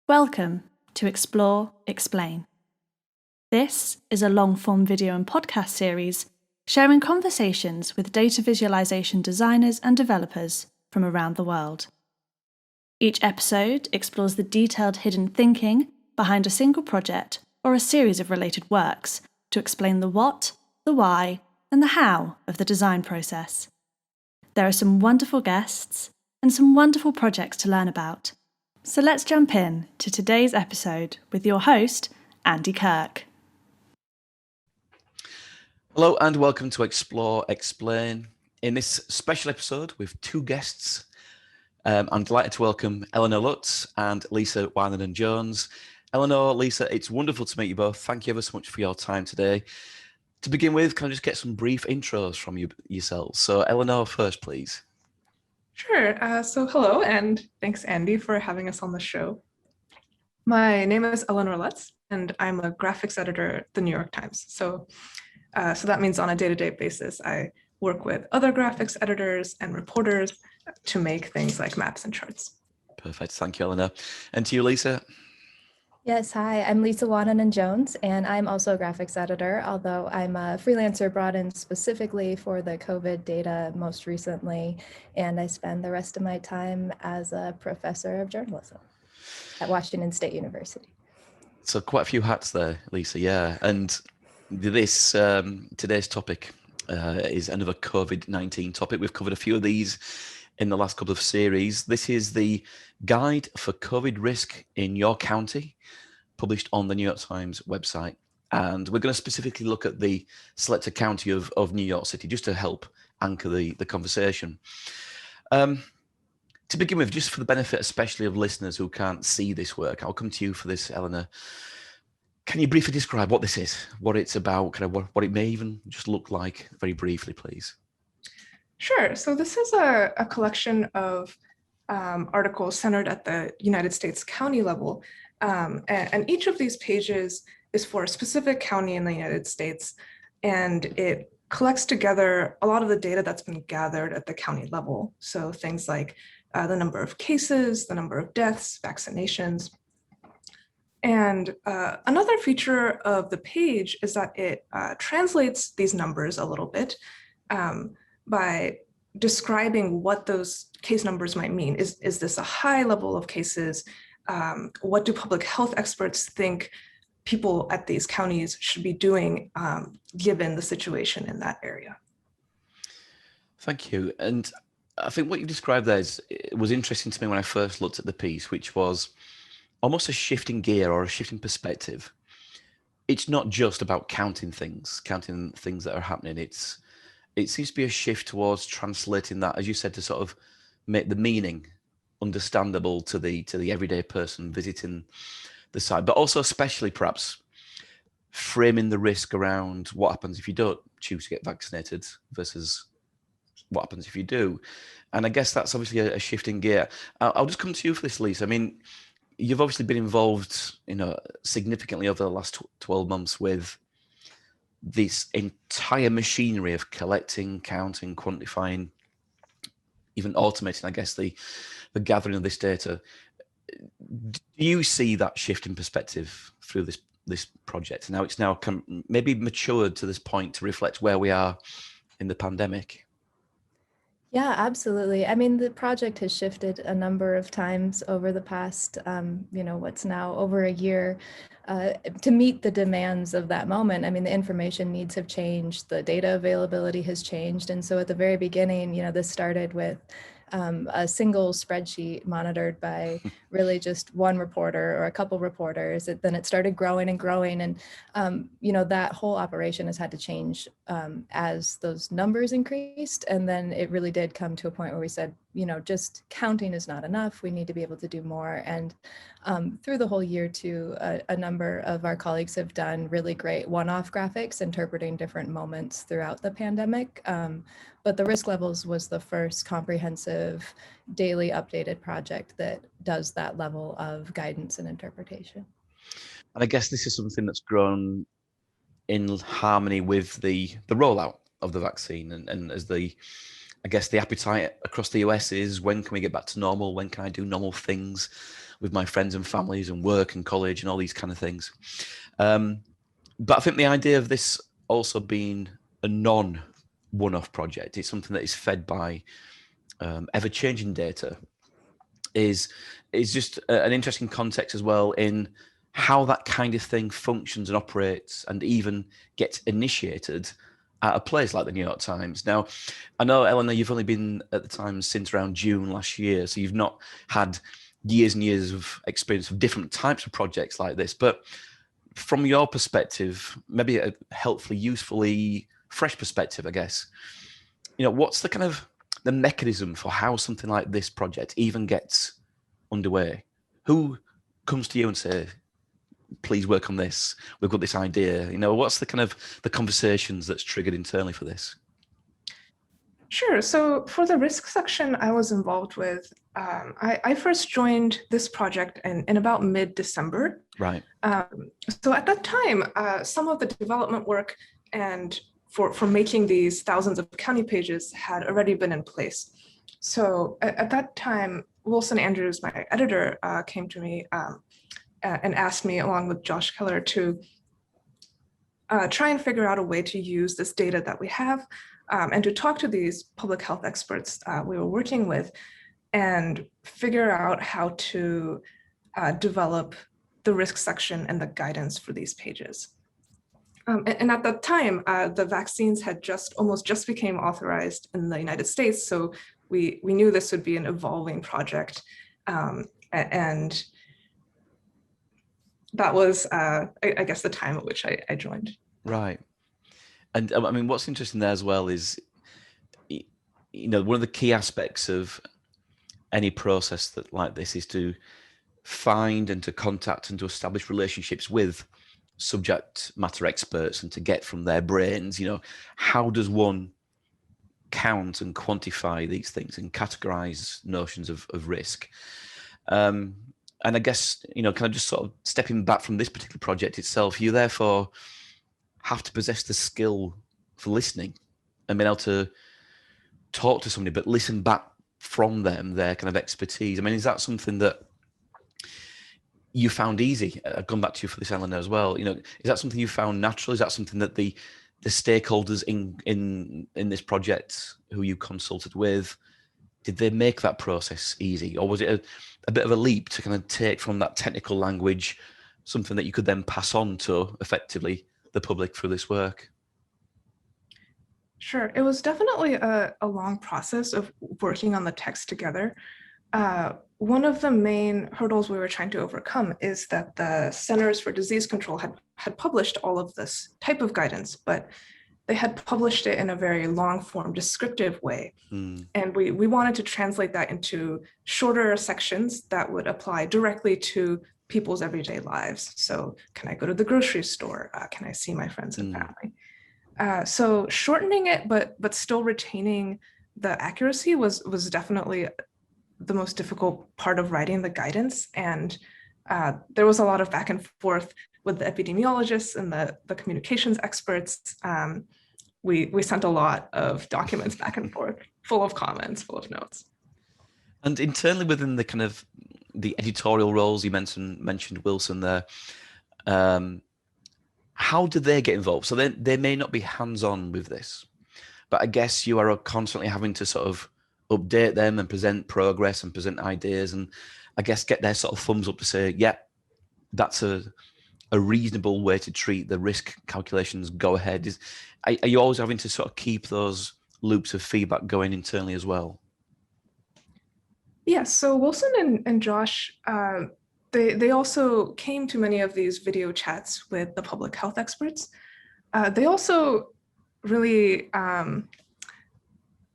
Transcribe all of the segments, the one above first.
Welcome to Explore, Explain. This is a long-form video and podcast series sharing conversations with data visualization designers and developers from around the world. Each episode explores the detailed hidden thinking behind a single project or a series of related works to explain the what, the why, and the how of the design process. There are some wonderful guests and some wonderful projects to learn about. So let's jump in to today's episode with your host, Andy Kirk. Hello and welcome to Explore, Explain. In this special episode with two guests, I'm delighted to welcome Eleanor Lutz and Lisa Wineland-Jones. Eleanor, Lisa, it's wonderful to meet you both. Thank you ever so much for your time today. To begin with, can I just get some brief intros from yourselves? So Eleanor first, please. Sure. So hello, and thanks, Andy, for having us on the show. My name is Eleanor Lutz, and I'm a graphics editor at the New York Times. So that means on a day-to-day basis, I work with other graphics editors and reporters to make things like maps and charts. Perfect. Thank you, Eleanor. And to you, Lisa. Yes, hi, I'm Lisa Wineland-Jones, and I'm also a graphics editor, although I'm a freelancer brought in specifically for the COVID data most recently, and I spend the rest of my time as a professor of journalism at Washington State University. So quite a few hats there, Lisa, yeah. And this today's topic is another COVID-19 topic. We've covered a few of these in the last couple of series. This is the Guide for COVID Risk in Your County, published on the New York Times website. And we're going to specifically look at the selected county of New York City, just to help anchor the conversation. To begin with, just for the benefit especially of listeners who can't see this work, I'll come to you for this, Eleanor. Can you briefly describe what this is, what it's about, kind of what it may even just look like, very briefly, please? Sure. So this is a collection of articles centered at the United States county level. And each of these pages is for a specific county in the United States, and it collects together a lot of the data that's been gathered at the county level. So things like the number of cases, the number of deaths, vaccinations. And another feature of the page is that it translates these numbers a little bit by describing what those case numbers might mean. Is this a high level of cases? What do public health experts think people at these counties should be doing given the situation in that area? Thank you. And I think what you described there was interesting to me when I first looked at the piece, which was almost a shifting gear or a shifting perspective. It's not just about counting things that are happening. It seems to be a shift towards translating that, as you said, to sort of make the meaning understandable to the everyday person visiting the site, but also especially perhaps framing the risk around what happens if you don't choose to get vaccinated versus what happens if you do. And I guess that's obviously a shifting gear. I'll just come to you for this, Lisa. I mean, you've obviously been involved, significantly over the last 12 months with this entire machinery of collecting, counting, quantifying, even automating, I guess, the gathering of this data. Do you see that shift in perspective through this project? Now it's maybe matured to this point to reflect where we are in the pandemic. Yeah, absolutely. I mean, the project has shifted a number of times over the past, what's now over a year to meet the demands of that moment. I mean, the information needs have changed, the data availability has changed. And so at the very beginning, this started with a single spreadsheet monitored by really just one reporter or a couple reporters. Then it started growing and growing. And, that whole operation has had to change as those numbers increased. And then it really did come to a point where we said, just counting is not enough. We need to be able to do more. And through the whole year too, a number of our colleagues have done really great one-off graphics interpreting different moments throughout the pandemic. But the risk levels was the first comprehensive daily updated project that does that level of guidance and interpretation. And I guess this is something that's grown in harmony with the rollout of the vaccine and as I guess the appetite across the US is, when can we get back to normal? When can I do normal things? with my friends and families and work and college and all these kind of things. But I think the idea of this also being a non-one-off project, it's something that is fed by ever-changing data, is just an interesting context as well in how that kind of thing functions and operates and even gets initiated at a place like the New York Times. Now, I know, Eleanor, you've only been at the Times since around June last year, so you've not had years and years of experience of different types of projects like this. But from your perspective, maybe a helpfully, usefully fresh perspective, I guess, what's the kind of the mechanism for how something like this project even gets underway? Who comes to you and say, please work on this, we've got this idea? What's the kind of the conversations that's triggered internally for this? Sure. So for the risk section I was involved with, I first joined this project in about mid-December. Right. So at that time, some of the development work and for making these thousands of county pages had already been in place. So at that time, Wilson Andrews, my editor, came to me and asked me, along with Josh Keller, to try and figure out a way to use this data that we have and to talk to these public health experts we were working with and figure out how to develop the risk section and the guidance for these pages. And at that time, the vaccines had almost just became authorized in the United States. So we knew this would be an evolving project. And that was, I guess, the time at which I joined. Right. And I mean, what's interesting there as well is, one of the key aspects of any process that like this is to find and to contact and to establish relationships with subject matter experts and to get from their brains, how does one count and quantify these things and categorize notions of risk? And I guess, kind of just sort of stepping back from this particular project itself, you therefore have to possess the skill for listening and being able to talk to somebody, but listen back from them, their kind of expertise. I mean, is that something that you found easy? I've gone back to you for this, Eleanor, as well. Is that something you found natural? Is that something that the stakeholders in this project who you consulted with, did they make that process easy? Or was it a bit of a leap to kind of take from that technical language something that you could then pass on to effectively the public through this work? Sure. It was definitely a long process of working on the text together. One of the main hurdles we were trying to overcome is that the Centers for Disease Control had published all of this type of guidance, but they had published it in a very long form, descriptive way. And we wanted to translate that into shorter sections that would apply directly to people's everyday lives. So can I go to the grocery store? Can I see my friends and family? So shortening it, but still retaining the accuracy was definitely the most difficult part of writing the guidance. And there was a lot of back and forth with the epidemiologists and the communications experts. We sent a lot of documents back and forth, full of comments, full of notes. And internally within the kind of the editorial roles, you mentioned Wilson there, how do they get involved? So they may not be hands-on with this, but I guess you are constantly having to sort of update them and present progress and present ideas, and I guess get their sort of thumbs up to say, yeah, that's a reasonable way to treat the risk calculations. Go ahead. Are you always having to sort of keep those loops of feedback going internally as well? Yes. So Wilson and Josh, they also came to many of these video chats with the public health experts. They also really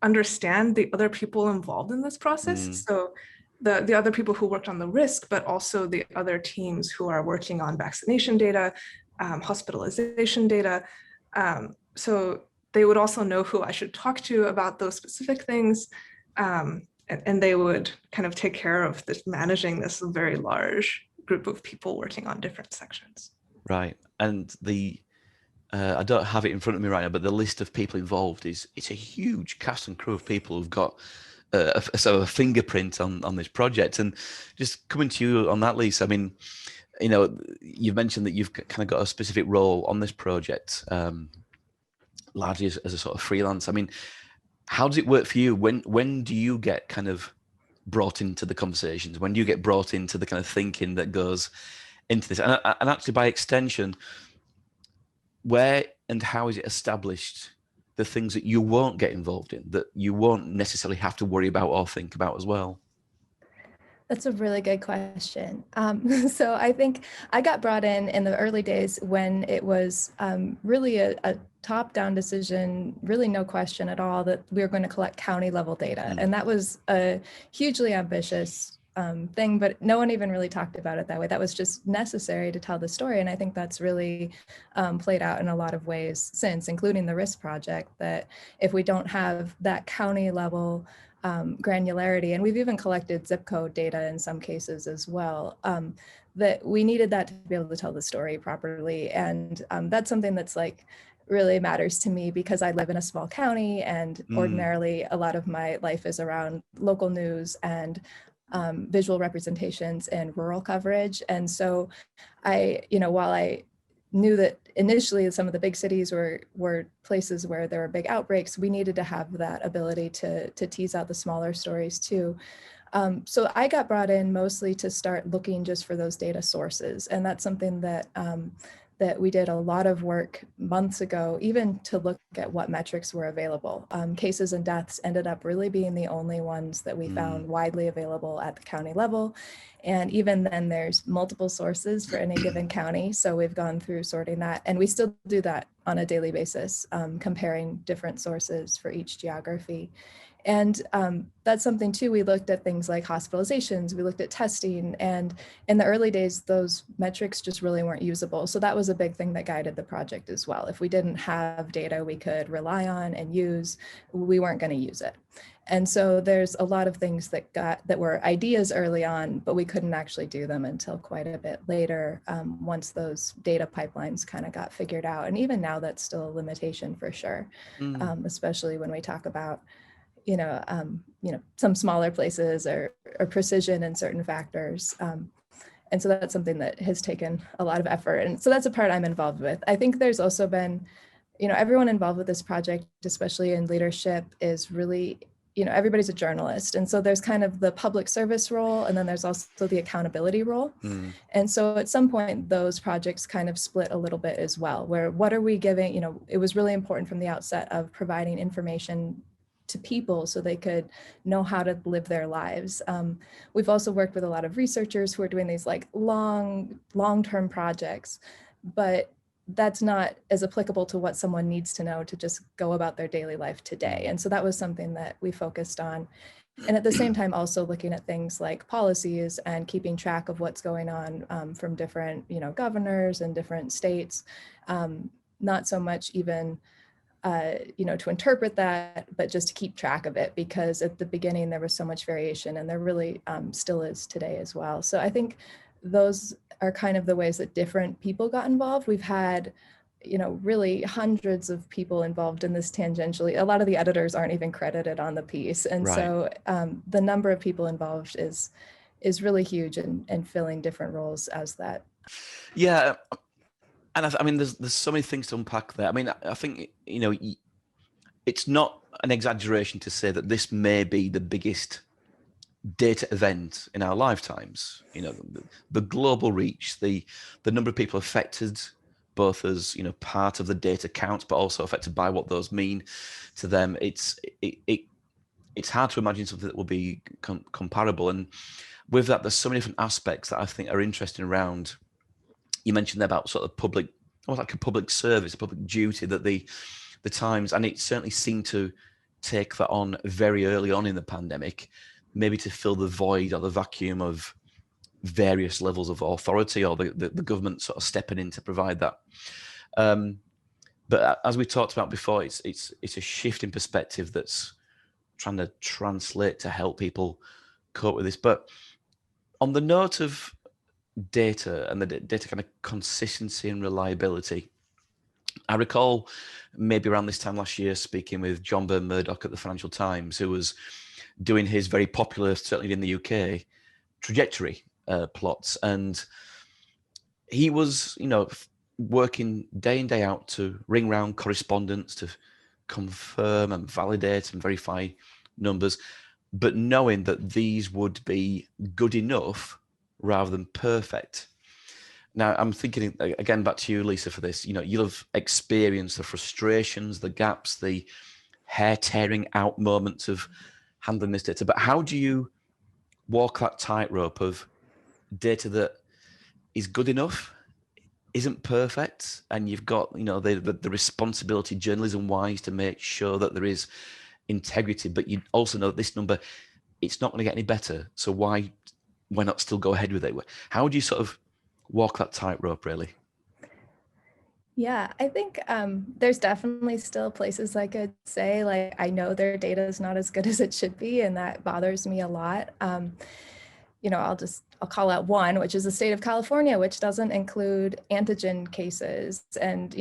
understand the other people involved in this process. So the other people who worked on the risk, but also the other teams who are working on vaccination data, hospitalization data. So they would also know who I should talk to about those specific things. And they would kind of take care of managing this very large group of people working on different sections. Right. And I don't have it in front of me right now, but the list of people involved it's a huge cast and crew of people who've got a sort of a fingerprint on this project. And just coming to you on that, Lisa, I mean, you know, you've mentioned that you've kind of got a specific role on this project, largely as a sort of freelance. I mean, how does it work for you? When do you get kind of brought into the conversations? When do you get brought into the kind of thinking that goes into this? And actually, by extension, where and how is it established the things that you won't get involved in, that you won't necessarily have to worry about or think about as well? That's a really good question. So I think I got brought in the early days when it was really a top-down decision, really no question at all, that we were going to collect county level data. And that was a hugely ambitious thing, but no one even really talked about it that way. That was just necessary to tell the story. And I think that's really played out in a lot of ways since, including the RISC project, that if we don't have that county level granularity, and we've even collected zip code data in some cases as well, that we needed that to be able to tell the story properly. And that's something that's like really matters to me because I live in a small county, and ordinarily a lot of my life is around local news and visual representations and rural coverage. And so while I knew that initially some of the big cities were places where there were big outbreaks, we needed to have that ability to tease out the smaller stories too. So I got brought in mostly to start looking just for those data sources. And that's something that that we did a lot of work months ago, even to look at what metrics were available. Cases and deaths ended up really being the only ones that we found widely available at the county level. And even then there's multiple sources for any given county. So we've gone through sorting that, and we still do that on a daily basis, comparing different sources for each geography. And that's something too, we looked at things like hospitalizations, we looked at testing, and in the early days, those metrics just really weren't usable. So that was a big thing that guided the project as well. If we didn't have data we could rely on and use, we weren't going to use it. And so there's a lot of things that were ideas early on, but we couldn't actually do them until quite a bit later, once those data pipelines kind of got figured out. And even now that's still a limitation for sure, especially when we talk about some smaller places or precision in certain factors. And so that's something that has taken a lot of effort. And so that's a part I'm involved with. I think there's also been, everyone involved with this project, especially in leadership, is really, everybody's a journalist. And so there's kind of the public service role, and then there's also the accountability role. And so at some point, those projects kind of split a little bit as well, where what are we giving, it was really important from the outset of providing information to people so they could know how to live their lives. We've also worked with a lot of researchers who are doing these like long-term projects, but that's not as applicable to what someone needs to know to just go about their daily life today. And so that was something that we focused on. And at the same time, also looking at things like policies and keeping track of what's going on from different, governors and different states, not so much even to interpret that, but just to keep track of it, because at the beginning there was so much variation, and there really still is today as well. So I think those are kind of the ways that different people got involved. We've had, really hundreds of people involved in this tangentially. A lot of the editors aren't even credited on the piece. And so the number of people involved is really huge, and filling different roles as that. Yeah. And I mean, there's so many things to unpack there. I mean, I think, it's not an exaggeration to say that this may be the biggest data event in our lifetimes. The global reach, the number of people affected, both as, part of the data count, but also affected by what those mean to them. It's hard to imagine something that will be comparable. And with that, there's so many different aspects that I think are interesting around. You mentioned there about sort of public, almost like a public service, a public duty that the Times, and it certainly seemed to take that on very early on in the pandemic, maybe to fill the void or the vacuum of various levels of authority, or the government sort of stepping in to provide that. But as we talked about before, it's a shift in perspective that's trying to translate to help people cope with this. But on the note of data and the data kind of consistency and reliability, I recall maybe around this time last year speaking with John Byrne Murdoch at the Financial Times, who was doing his very popular, certainly in the UK, trajectory plots. And he was, working day in, day out to ring round correspondence to confirm and validate and verify numbers, but knowing that these would be good enough rather than perfect. Now, I'm thinking, again, back to you, Lisa, for this. You'll have experienced the frustrations, the gaps, the hair-tearing out moments of handling this data. But how do you walk that tightrope of data that is good enough, isn't perfect, and you've got the responsibility, journalism-wise, to make sure that there is integrity, but you also know that this number, it's not going to get any better. So why not still go ahead with it? How do you sort of walk that tightrope, really? Yeah, I think there's definitely still places I could say, like, I know their data is not as good as it should be, and that bothers me a lot. I'll call out one, which is the state of California, which doesn't include antigen cases. And,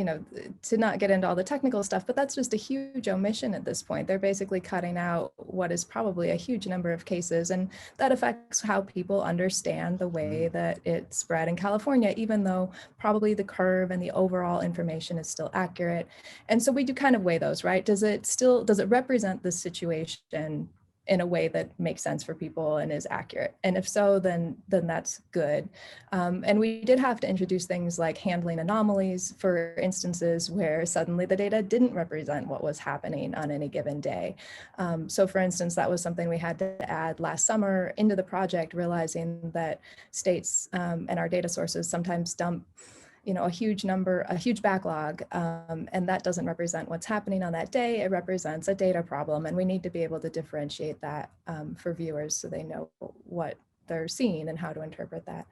to not get into all the technical stuff, but that's just a huge omission at this point. They're basically cutting out what is probably a huge number of cases. And that affects how people understand the way that it spread in California, even though probably the curve and the overall information is still accurate. And so we do kind of weigh those, right? Does it represent the situation in a way that makes sense for people and is accurate? And if so, then that's good. And we did have to introduce things like handling anomalies for instances where suddenly the data didn't represent what was happening on any given day. So for instance, that was something we had to add last summer into the project, realizing that states and our data sources sometimes dump a huge backlog, and that doesn't represent what's happening on that day. It represents a data problem, and we need to be able to differentiate that for viewers so they know what they're seeing and how to interpret that.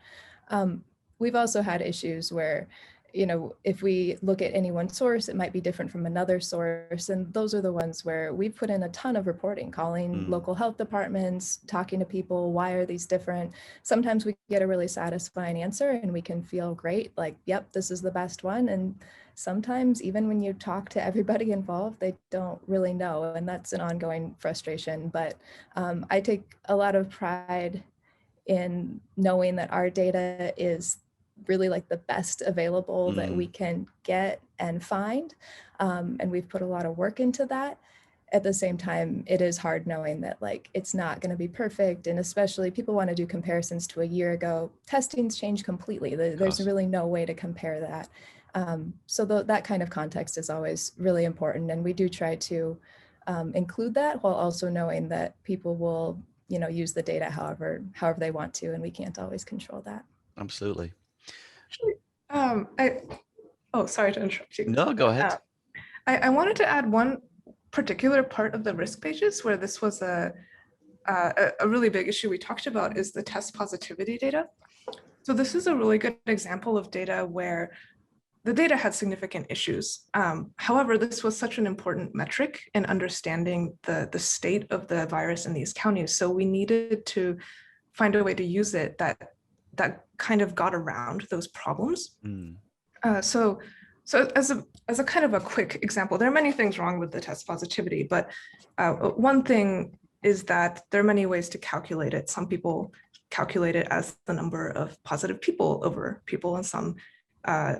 We've also had issues where, if we look at any one source, it might be different from another source. And those are the ones where we've put in a ton of reporting, calling local health departments, talking to people, why are these different? Sometimes we get a really satisfying answer and we can feel great, like, yep, this is the best one. And sometimes even when you talk to everybody involved, they don't really know. And that's an ongoing frustration. But I take a lot of pride in knowing that our data is really like the best available that we can get and find. And we've put a lot of work into that. At the same time, it is hard knowing that it's not going to be perfect. And especially people want to do comparisons to a year ago. Testing's changed completely. There's really no way to compare that. So that kind of context is always really important. And we do try to include that while also knowing that people will, use the data however they want to, and we can't always control that. Absolutely. Sorry to interrupt you. No, go ahead. I wanted to add one particular part of the risk pages where this was a really big issue we talked about is the test positivity data. So this is a really good example of data where the data had significant issues. However, this was such an important metric in understanding the state of the virus in these counties. So we needed to find a way to use it that kind of got around those problems. So as a kind of a quick example, there are many things wrong with the test positivity, but one thing is that there are many ways to calculate it. Some people calculate it as the number of positive people over people, and some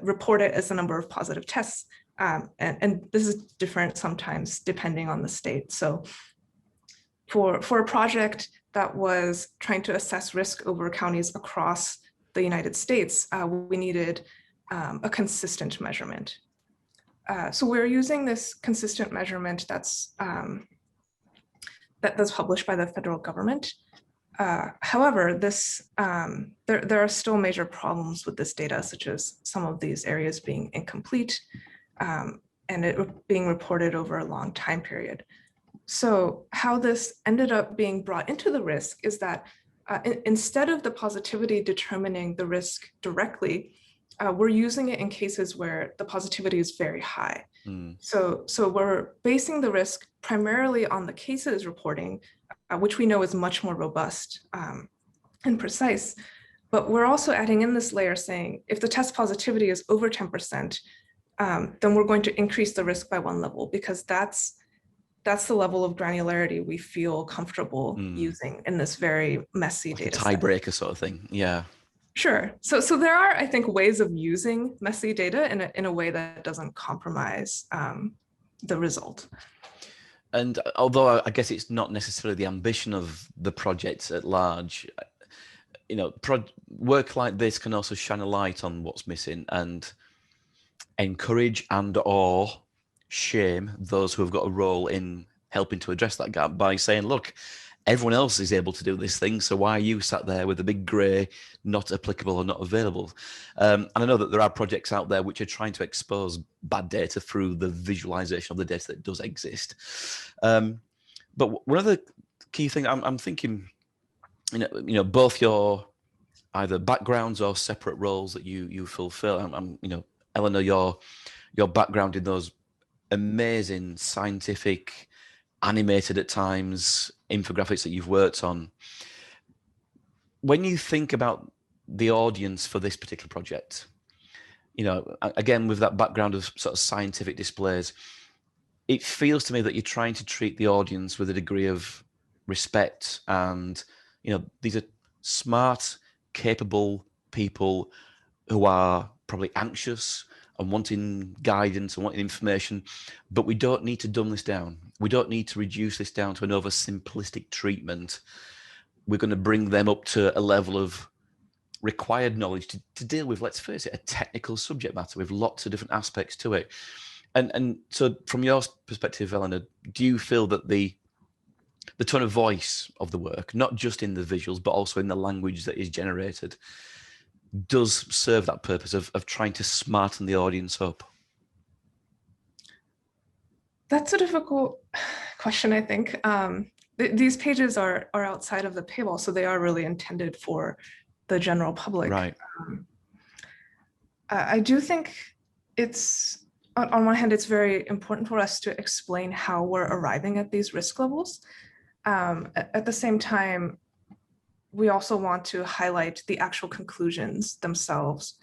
report it as the number of positive tests. And this is different sometimes depending on the state. So for a project that was trying to assess risk over counties across the United States, we needed a consistent measurement. So we're using this consistent measurement that's published by the federal government. However, there are still major problems with this data, such as some of these areas being incomplete and it being reported over a long time period. So how this ended up being brought into the risk is that instead of the positivity determining the risk directly, we're using it in cases where the positivity is very high. So we're basing the risk primarily on the cases reporting, which we know is much more robust and precise. But we're also adding in this layer saying, if the test positivity is over 10%, then we're going to increase the risk by one level, because that's that's the level of granularity we feel comfortable using in this very messy like a data set. tiebreaker sort of thing. Yeah. Sure. So there are, I think, ways of using messy data in a way that doesn't compromise the result. And although I guess it's not necessarily the ambition of the project at large, you know, work like this can also shine a light on what's missing and encourage and or shame those who have got a role in helping to address that gap by saying, look, everyone else is able to do this thing, so why are you sat there with a big grey, not applicable or not available? And I know that there are projects out there which are trying to expose bad data through the visualization of the data that does exist. But one of the key things I'm thinking, you know, both your either backgrounds or separate roles that you fulfill. You know, Eleanor, your background in those amazing scientific, animated at times infographics that you've worked on. When you think about the audience for this particular project, you know, again with that background of sort of scientific displays, it feels to me that you're trying to treat the audience with a degree of respect, and you know, these are smart, capable people who are probably anxious and wanting guidance and wanting information, but we don't need to dumb this down. We don't need to reduce this down to an oversimplistic treatment. We're going to bring them up to a level of required knowledge to deal with, let's face it, a technical subject matter with lots of different aspects to it. And so from your perspective, Eleanor, do you feel that the tone of voice of the work, not just in the visuals, but also in the language that is generated, does serve that purpose of trying to smarten the audience up? That's a difficult question, I think. These pages are outside of the paywall, so they are really intended for the general public. Right. I do think it's, on one hand, it's very important for us to explain how we're arriving at these risk levels. At the same time, we also want to highlight the actual conclusions themselves.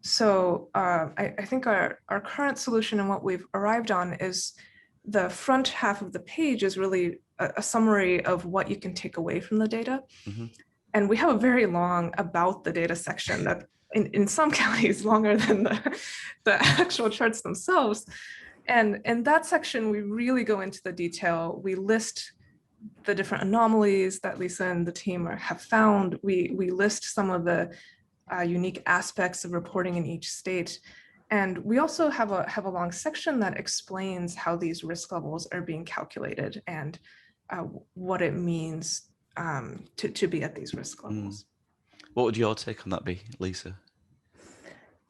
So I think our current solution and what we've arrived on is the front half of the page is really a summary of what you can take away from the data. Mm-hmm. And we have a very long about the data section that in some counties longer than the actual charts themselves. And in that section, we really go into the detail. We list the different anomalies that Lisa and the team have found. We list some of the unique aspects of reporting in each state. And we also have a long section that explains how these risk levels are being calculated and what it means to be at these risk levels. What would your take on that be, Lisa?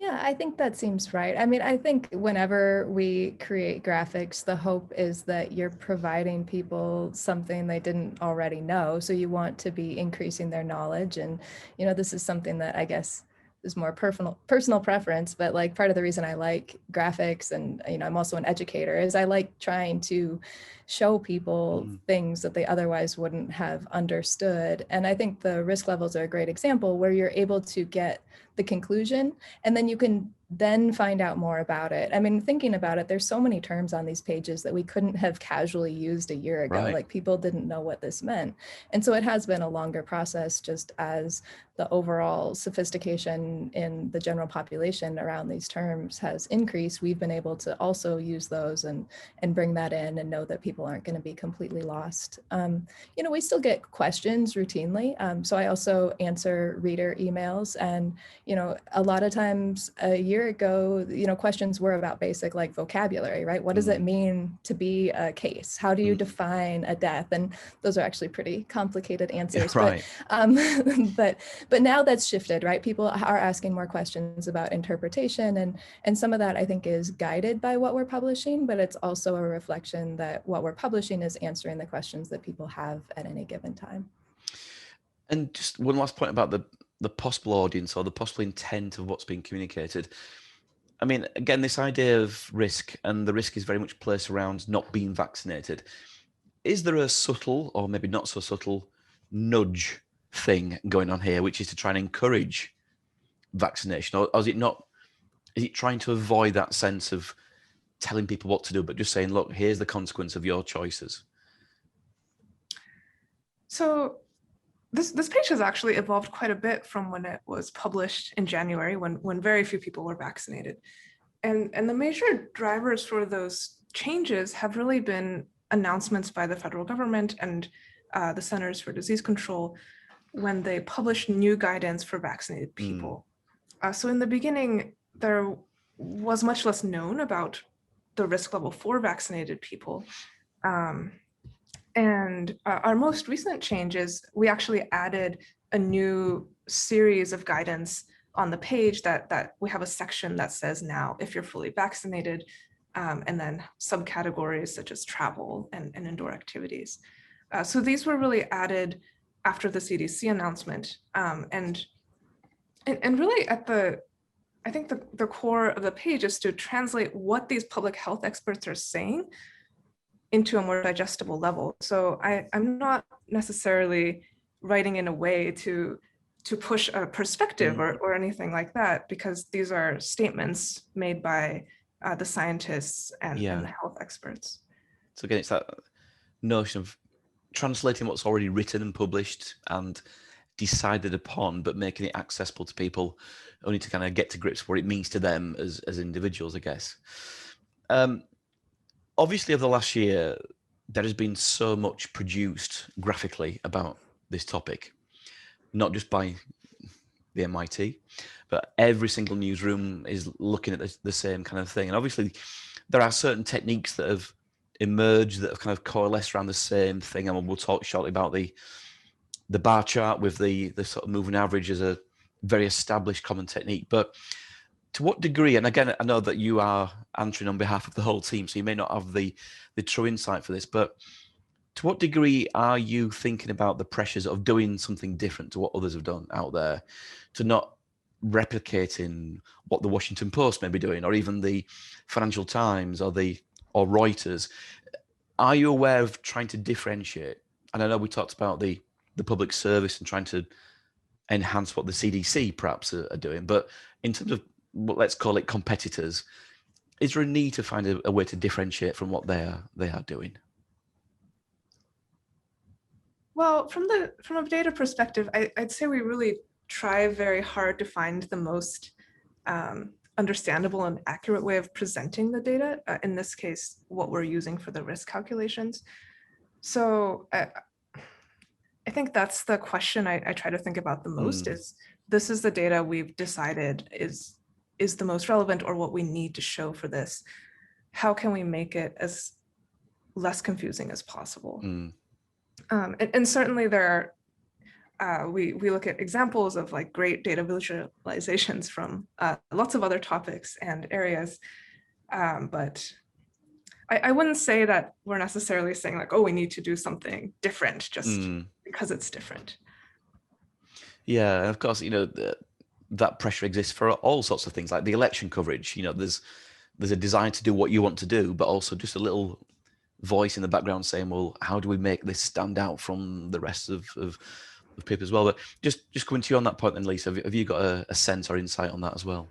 Yeah, I think that seems right. I mean, I think whenever we create graphics, the hope is that you're providing people something they didn't already know. So you want to be increasing their knowledge. And, you know, this is something that I guess is more personal preference, but like part of the reason I like graphics and, you know, I'm also an educator is I like trying to show people things that they otherwise wouldn't have understood. And I think the risk levels are a great example where you're able to get the conclusion and then you can then find out more about it. I mean, thinking about it, there's so many terms on these pages that we couldn't have casually used a year ago. Right. Like people didn't know what this meant. And so it has been a longer process just as the overall sophistication in the general population around these terms has increased. We've been able to also use those and bring that in and know that people aren't going to be completely lost. You know, we still get questions routinely. So I also answer reader emails and, you know, a lot of times a year ago, you know, questions were about basic like vocabulary, right? What does it mean to be a case? How do you define a death? And those are actually pretty complicated answers. Yeah, right. But now that's shifted, right? People are asking more questions about interpretation and some of that I think is guided by what we're publishing, but it's also a reflection that what we're publishing is answering the questions that people have at any given time. And just one last point about the possible audience or the possible intent of what's being communicated. I mean, again, this idea of risk, and the risk is very much placed around not being vaccinated. Is there a subtle, or maybe not so subtle, nudge thing going on here, which is to try and encourage vaccination? Or is it not, is it trying to avoid that sense of telling people what to do, but just saying, look, here's the consequence of your choices? So this page has actually evolved quite a bit from when it was published in January, when very few people were vaccinated. And the major drivers for those changes have really been announcements by the federal government and the Centers for Disease Control when they published new guidance for vaccinated people. So in the beginning, there was much less known about the risk level for vaccinated people. And our most recent changes, we actually added a new series of guidance on the page that we have a section that says now, if you're fully vaccinated, and then subcategories such as travel and indoor activities. So these were really added after the CDC announcement. And really I think the core of the page is to translate what these public health experts are saying into a more digestible level. So I'm not necessarily writing in a way to push a perspective or anything like that, because these are statements made by the scientists and the health experts. So again, it's that notion of translating what's already written and published and decided upon, but making it accessible to people only to kind of get to grips with what it means to them as individuals, I guess. Obviously, over the last year, there has been so much produced graphically about this topic, not just by the MIT, but every single newsroom is looking at the same kind of thing. And obviously, there are certain techniques that have emerged that have kind of coalesced around the same thing. And we'll talk shortly about the bar chart with the sort of moving average as a very established common technique. But to what degree, and again, I know that you are answering on behalf of the whole team, so you may not have the true insight for this, but to what degree are you thinking about the pressures of doing something different to what others have done out there, to not replicating what the Washington Post may be doing, or even the Financial Times or Reuters? Are you aware of trying to differentiate? And I know we talked about the public service and trying to enhance what the CDC perhaps are doing, but in terms of, let's call it competitors, is there a need to find a way to differentiate from what they are doing? Well, from a data perspective, I'd say we really try very hard to find the most understandable and accurate way of presenting the data. In this case, what we're using for the risk calculations. So I think that's the question I try to think about the most is, this is the data we've decided is the most relevant, or what we need to show for this. How can we make it as less confusing as possible? And certainly there are, we look at examples of like great data visualizations from lots of other topics and areas, but I wouldn't say that we're necessarily saying like, oh, we need to do something different just because it's different. Yeah, and of course, that pressure exists for all sorts of things, like the election coverage. There's a desire to do what you want to do, but also just a little voice in the background saying, well, how do we make this stand out from the rest of people as well? But just coming to you on that point then, Lisa, have you got a sense or insight on that as well?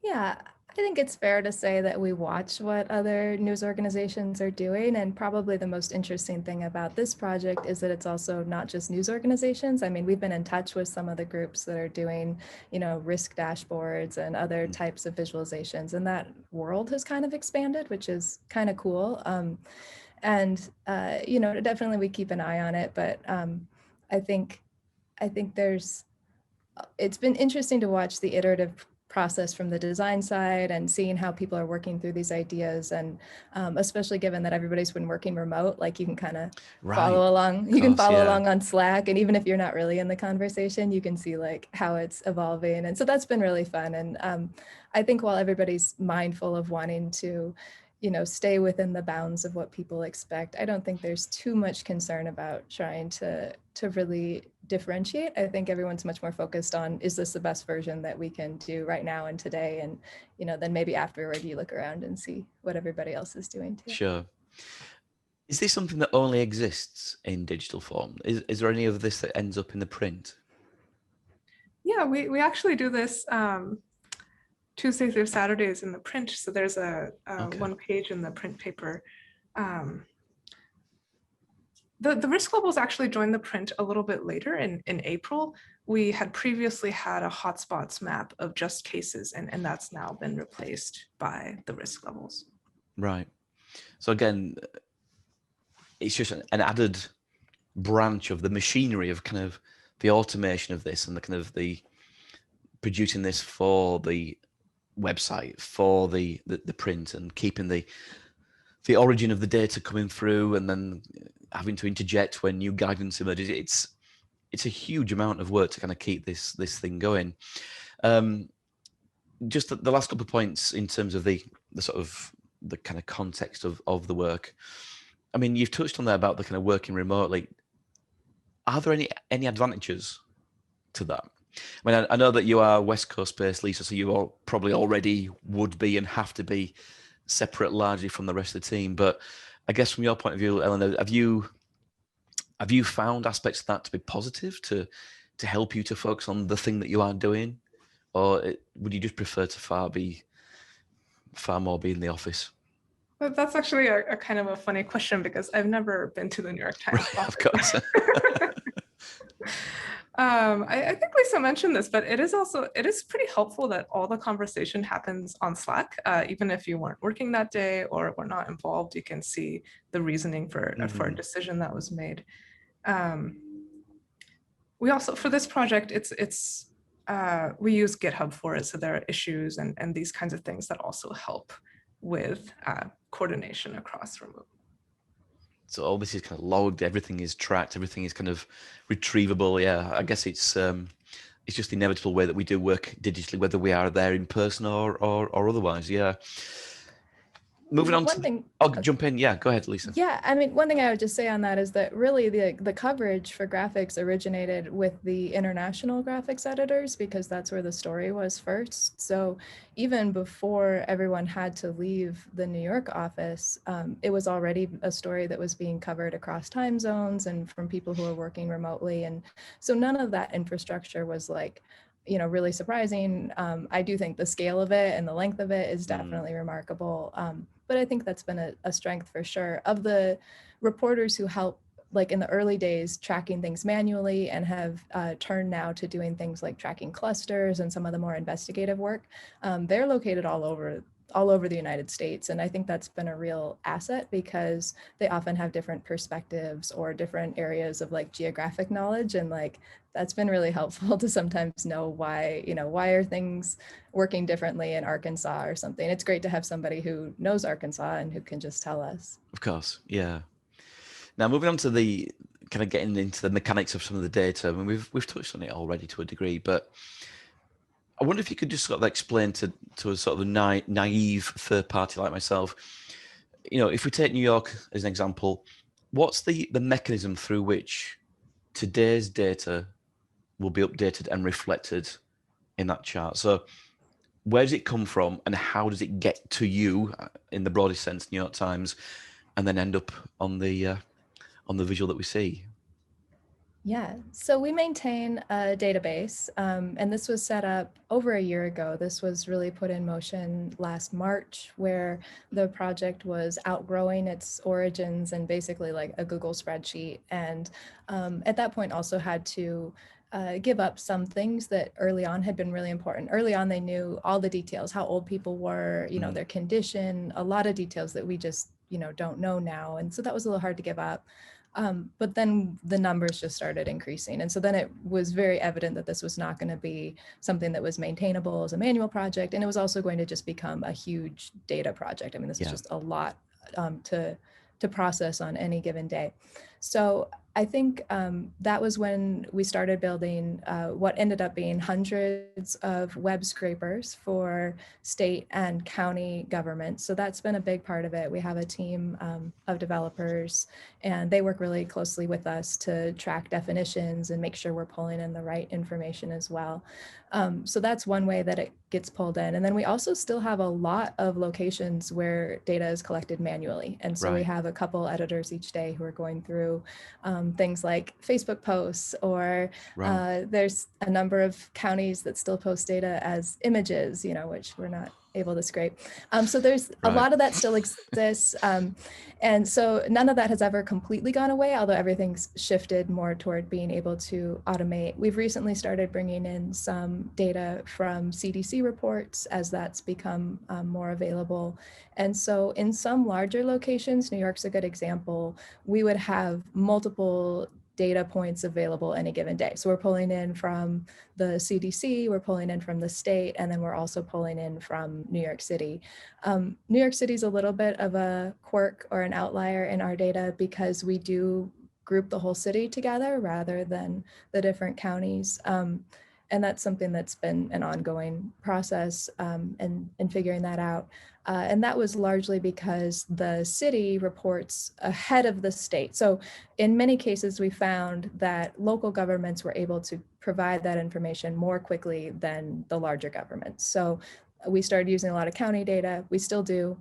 Yeah, I think it's fair to say that we watch what other news organizations are doing, and probably the most interesting thing about this project is that it's also not just news organizations. I mean, we've been in touch with some of the groups that are doing, risk dashboards and other types of visualizations, and that world has kind of expanded, which is kind of cool. Definitely we keep an eye on it, but I think it's been interesting to watch the iterative process from the design side and seeing how people are working through these ideas, and especially given that everybody's been working remote, like you can kind of follow along. You can follow along on Slack, and even if you're not really in the conversation, you can see like how it's evolving. And so that's been really fun. And I think while everybody's mindful of wanting to stay within the bounds of what people expect, I don't think there's too much concern about trying to really differentiate. I think everyone's much more focused on, is this the best version that we can do right now and today? And, then maybe afterward you look around and see what everybody else is doing too. Sure. Is this something that only exists in digital form? Is there any of this that ends up in the print? Yeah, we actually do this Tuesday through Saturdays in the print. So there's a Okay. one page in the print paper. The risk levels actually joined the print a little bit later in April. We had previously had a hotspots map of just cases, and that's now been replaced by the risk levels. Right. So again, it's just an added branch of the machinery of kind of the automation of this and the kind of the producing this for the website, for the print, and keeping the origin of the data coming through, and then having to interject when new guidance emerges. It's a huge amount of work to kind of keep this thing going. Just the last couple of points in terms of the sort of the kind of context of the work. I mean, you've touched on there about the kind of working remotely. Are there any advantages to that? I mean, I know that you are West Coast based, Lisa, so you all probably already would be and have to be separate largely from the rest of the team. But I guess from your point of view, Eleanor, have you found aspects of that to be positive to help you to focus on the thing that you are doing, or would you just prefer to far more be in the office? But that's actually a kind of a funny question because I've never been to the New York Times Right, office. of course. I think Lisa mentioned this, but it is pretty helpful that all the conversation happens on Slack. Even if you weren't working that day or were not involved, you can see the reasoning for a decision that was made. We also, for this project, we use GitHub for it, so there are issues and these kinds of things that also help with coordination across remote. So all this is kind of logged, everything is tracked, everything is kind of retrievable. Yeah, I guess it's just the inevitable way that we do work digitally, whether we are there in person or otherwise. Yeah. Moving on jump in. Yeah, go ahead, Lisa. Yeah, I mean, one thing I would just say on that is that really the coverage for graphics originated with the international graphics editors because that's where the story was first. So even before everyone had to leave the New York office, it was already a story that was being covered across time zones and from people who are working remotely. And so none of that infrastructure was like, really surprising. I do think the scale of it and the length of it is definitely remarkable. But I think that's been a strength for sure. Of the reporters who help, like in the early days, tracking things manually and have turned now to doing things like tracking clusters and some of the more investigative work, they're located all over the United States. And I think that's been a real asset because they often have different perspectives or different areas of like geographic knowledge. And like, that's been really helpful to sometimes know why are things working differently in Arkansas or something. It's great to have somebody who knows Arkansas and who can just tell us. Of course, yeah. Now moving on to the kind of getting into the mechanics of some of the data. I mean, we've touched on it already to a degree, but I wonder if you could just sort of explain to a sort of naive third party like myself, if we take New York as an example, what's the mechanism through which today's data will be updated and reflected in that chart? So where does it come from and how does it get to you in the broadest sense, New York Times, and then end up on the visual that we see? Yeah, so we maintain a database, and this was set up over a year ago. This was really put in motion last March, where the project was outgrowing its origins and basically like a Google spreadsheet. And at that point also had to give up some things that early on had been really important. Early on, they knew all the details, how old people were, their condition, a lot of details that we just, don't know now. And so that was a little hard to give up. But then the numbers just started increasing. And so then it was very evident that this was not going to be something that was maintainable as a manual project. And it was also going to just become a huge data project. I mean, this is just a lot to process on any given day. So I think that was when we started building what ended up being hundreds of web scrapers for state and county governments. So that's been a big part of it. We have a team of developers, and they work really closely with us to track definitions and make sure we're pulling in the right information as well. So that's one way that it gets pulled in. And then we also still have a lot of locations where data is collected manually. And so we have a couple editors each day who are going through things like Facebook posts, or Right. there's a number of counties that still post data as images, which we're not able to scrape. So there's a Right. lot of that still exists. And so none of that has ever completely gone away, although everything's shifted more toward being able to automate. We've recently started bringing in some data from CDC reports as that's become more available. And so in some larger locations, New York's a good example, we would have multiple data points available any given day. So we're pulling in from the CDC, we're pulling in from the state, and then we're also pulling in from New York City. New York City is a little bit of a quirk or an outlier in our data because we do group the whole city together rather than the different counties. And that's something that's been an ongoing process and figuring that out. And that was largely because the city reports ahead of the state. So in many cases, we found that local governments were able to provide that information more quickly than the larger governments. So we started using a lot of county data. We still do.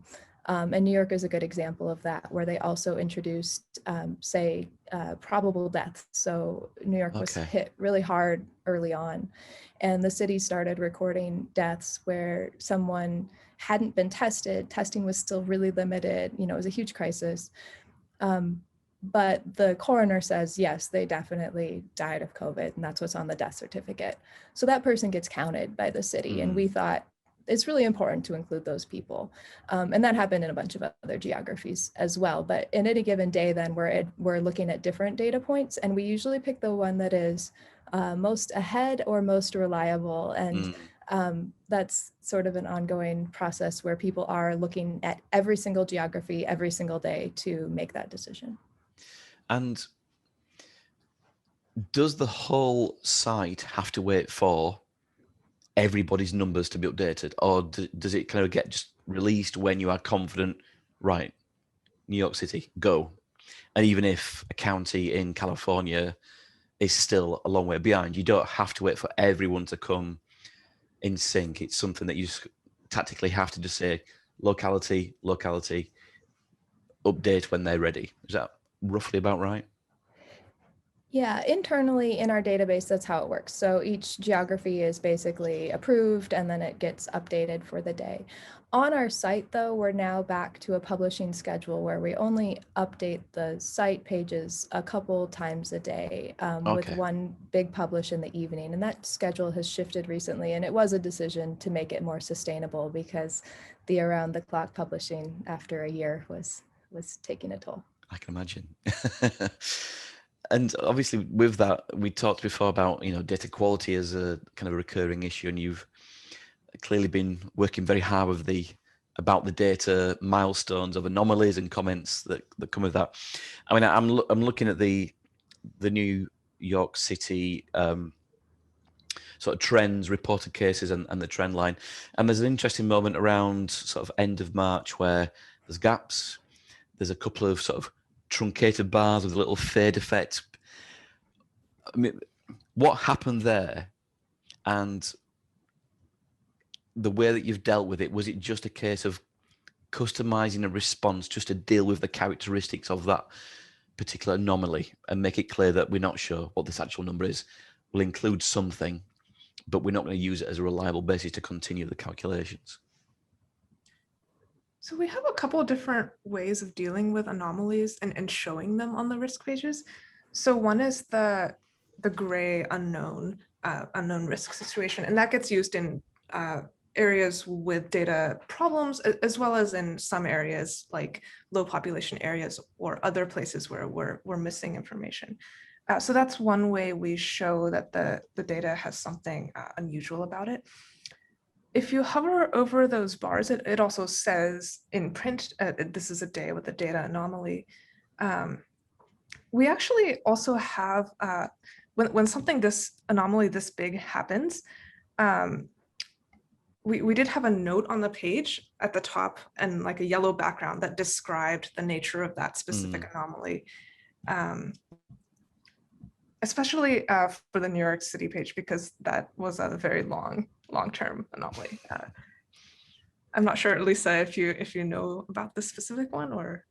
And New York is a good example of that, where they also introduced, probable deaths. So New York was hit really hard early on, and the city started recording deaths where someone hadn't been tested. Testing was still really limited. It was a huge crisis. But the coroner says, yes, they definitely died of COVID, and that's what's on the death certificate. So that person gets counted by the city. And we thought, it's really important to include those people. And that happened in a bunch of other geographies as well. But in any given day, then we're looking at different data points, and we usually pick the one that is most ahead or most reliable. And that's sort of an ongoing process where people are looking at every single geography every single day to make that decision. And does the whole site have to wait for everybody's numbers to be updated, or does it kind of get just released when you are confident, right, New York City, go? And even if a county in California is still a long way behind, you don't have to wait for everyone to come in sync. It's something that you tactically have to just say, locality, update when they're ready. Is that roughly about right? Yeah, internally in our database, that's how it works. So each geography is basically approved and then it gets updated for the day. On our site, though, we're now back to a publishing schedule where we only update the site pages a couple times a day with one big publish in the evening. And that schedule has shifted recently. And it was a decision to make it more sustainable because the around-the-clock publishing after a year was taking a toll. I can imagine. And obviously with that, we talked before about, data quality as a kind of a recurring issue, and you've clearly been working very hard with about the data milestones of anomalies and comments that come with that. I mean, I'm looking at the New York City sort of trends, reported cases, and the trend line. And there's an interesting moment around sort of end of March where there's gaps. There's a couple of sort of truncated bars with a little fade effect. I mean, what happened there, and the way that you've dealt with it, was it just a case of customizing a response just to deal with the characteristics of that particular anomaly and make it clear that we're not sure what this actual number is? We'll include something, but we're not going to use it as a reliable basis to continue the calculations. So we have a couple of different ways of dealing with anomalies and showing them on the risk pages. So one is the gray unknown risk situation, and that gets used in areas with data problems, as well as in some areas like low population areas or other places where we're missing information. So that's one way we show that the data has something unusual about it. If you hover over those bars, it also says in print, this is a day with a data anomaly. We actually also have, when something anomaly this big happens, we did have a note on the page at the top and like a yellow background that described the nature of that specific anomaly. Especially for the New York City page, because that was a very long-term anomaly. I'm not sure, Lisa, if you know about this specific one, or.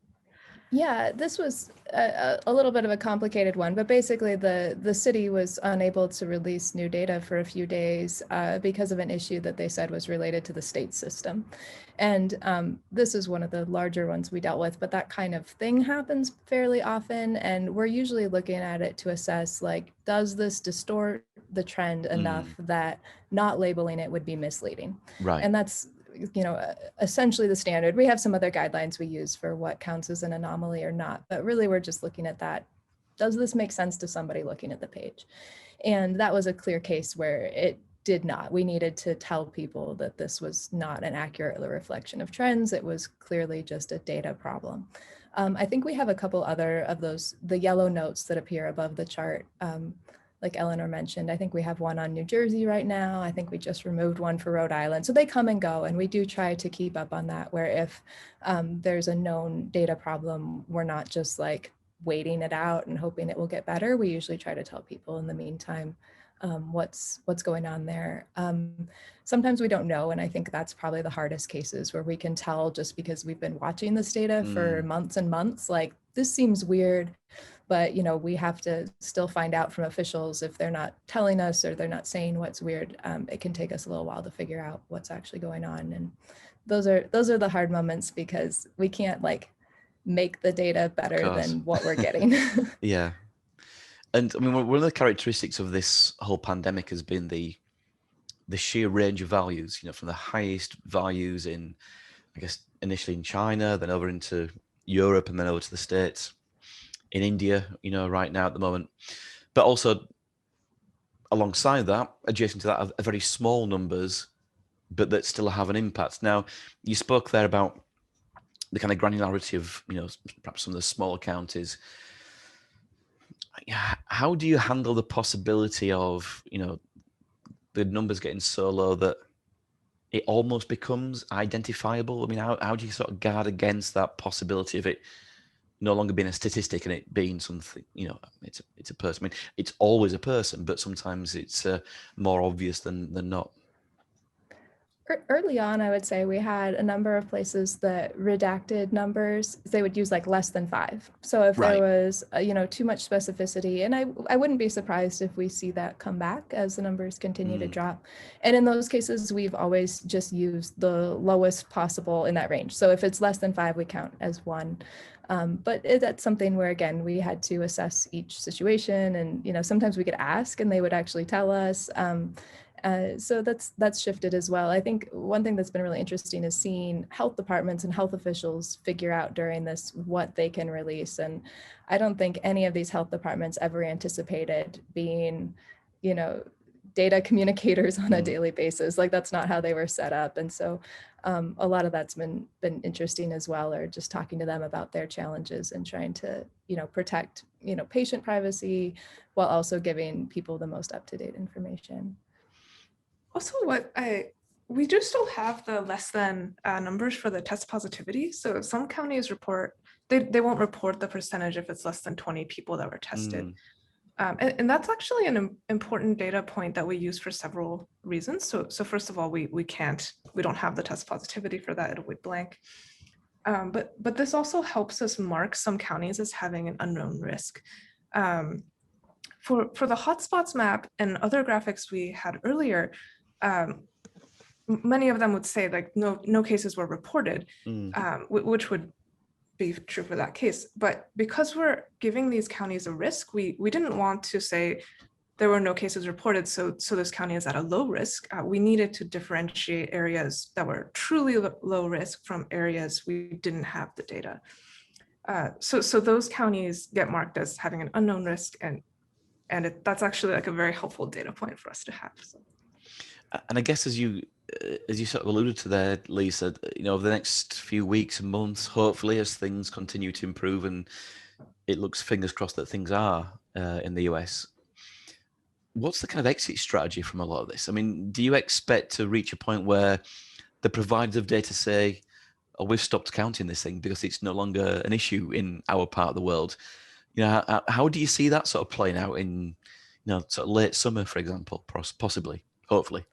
Yeah, this was a little bit of a complicated one, but basically the city was unable to release new data for a few days because of an issue that they said was related to the state system. And this is one of the larger ones we dealt with, but that kind of thing happens fairly often. And we're usually looking at it to assess, like, does this distort the trend enough that not labeling it would be misleading? Right. And that's, you know, essentially the standard. We have some other guidelines we use for what counts as an anomaly or not, but really we're just looking at that. Does this make sense to somebody looking at the page? And that was a clear case where it did not. We needed to tell people that this was not an accurate reflection of trends. It was clearly just a data problem. I think we have a couple other of those, the yellow notes that appear above the chart. Like Eleanor mentioned, I think we have one on New Jersey right now. I think we just removed one for Rhode Island. So they come and go, and we do try to keep up on that, where if there's a known data problem, we're not just like waiting it out and hoping it will get better. We usually try to tell people in the meantime what's going on there. Sometimes we don't know, and I think that's probably the hardest cases, where we can tell just because we've been watching this data for months and months, like, this seems weird. But, you know, we have to still find out from officials if they're not telling us or they're not saying what's weird. It can take us a little while to figure out what's actually going on. And those are the hard moments, because we can't like make the data better than what we're getting. Yeah. And I mean, one of the characteristics of this whole pandemic has been the sheer range of values, you know, from the highest values in, I guess, initially in China, then over into Europe, and then over to the States, in India, you know, right now at the moment. But also alongside that, adjacent to that, are very small numbers, but that still have an impact. Now, you spoke there about the kind of granularity of, you know, perhaps some of the smaller counties. How do you handle the possibility of, you know, the numbers getting so low that it almost becomes identifiable? I mean, how do you sort of guard against that possibility of it no longer being a statistic and it being something, you know, it's a person? I mean, it's always a person, but sometimes it's more obvious than not. Early on, I would say we had a number of places that redacted numbers. They would use like less than 5. So if there was, you know, too much specificity, and I wouldn't be surprised if we see that come back as the numbers continue to drop. And in those cases, we've always just used the lowest possible in that range. So if it's less than 5, we count as 1. But that's something where, again, we had to assess each situation, and, you know, sometimes we could ask and they would actually tell us. So that's shifted as well. I think one thing that's been really interesting is seeing health departments and health officials figure out during this what they can release. And I don't think any of these health departments ever anticipated being, you know, data communicators on a daily basis. Like, that's not how they were set up. And so a lot of that's been interesting as well, or just talking to them about their challenges and trying to, you know, protect, you know, patient privacy while also giving people the most up-to-date information. Also, we do still have the less than numbers for the test positivity. So some counties report, they won't report the percentage if it's less than 20 people that were tested. And that's actually an important data point that we use for several reasons. So first of all, we don't have the test positivity for that, it'll be blank. But this also helps us mark some counties as having an unknown risk. For the hotspots map and other graphics we had earlier, many of them would say like no cases were reported, which would be true for that case. But because we're giving these counties a risk, we didn't want to say there were no cases reported, so this county is at a low risk. We needed to differentiate areas that were truly low risk from areas we didn't have the data. So those counties get marked as having an unknown risk, and that's actually like a very helpful data point for us to have. So. And I guess as you sort of alluded to there, Lisa, you know, over the next few weeks and months, hopefully, as things continue to improve, and it looks, fingers crossed, that things are in the US, what's the kind of exit strategy from a lot of this? I mean, do you expect to reach a point where the providers of data say, oh, we've stopped counting this thing because it's no longer an issue in our part of the world? You know, how do you see that sort of playing out in, you know, sort of late summer, for example, possibly, hopefully?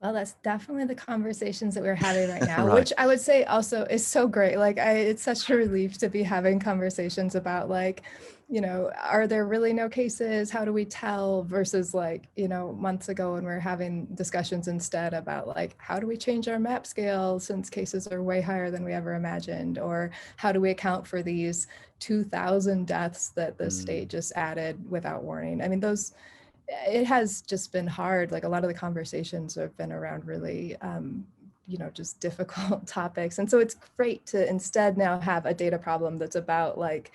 Well, that's definitely the conversations that we're having right now, Right. which I would say also is so great. Like, it's such a relief to be having conversations about, like, are there really no cases? How do we tell? Versus, like, months ago when we were having discussions instead about, like, how do we change our map scale since cases are way higher than we ever imagined? Or how do we account for these 2,000 deaths that the state just added without warning? I mean, it has just been hard. Like, a lot of the conversations have been around really, just difficult topics. And so it's great to instead now have a data problem that's about, like,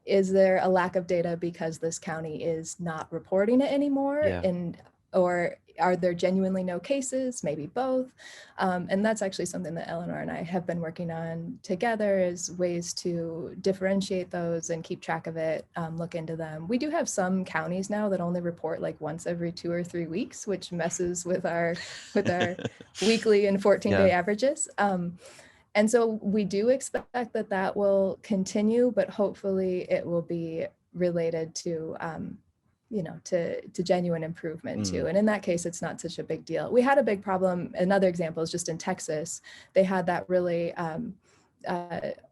is there a lack of data because this county is not reporting it anymore? Yeah. Or are there genuinely no cases? Maybe both. And that's actually something that Eleanor and I have been working on together, is ways to differentiate those and keep track of it, look into them. We do have some counties now that only report like once every 2 or 3 weeks, which messes with our weekly and 14-day averages. And so we do expect that will continue, but hopefully it will be related to to genuine improvement too. And in that case, it's not such a big deal. We had a big problem. Another example is just in Texas. They had that really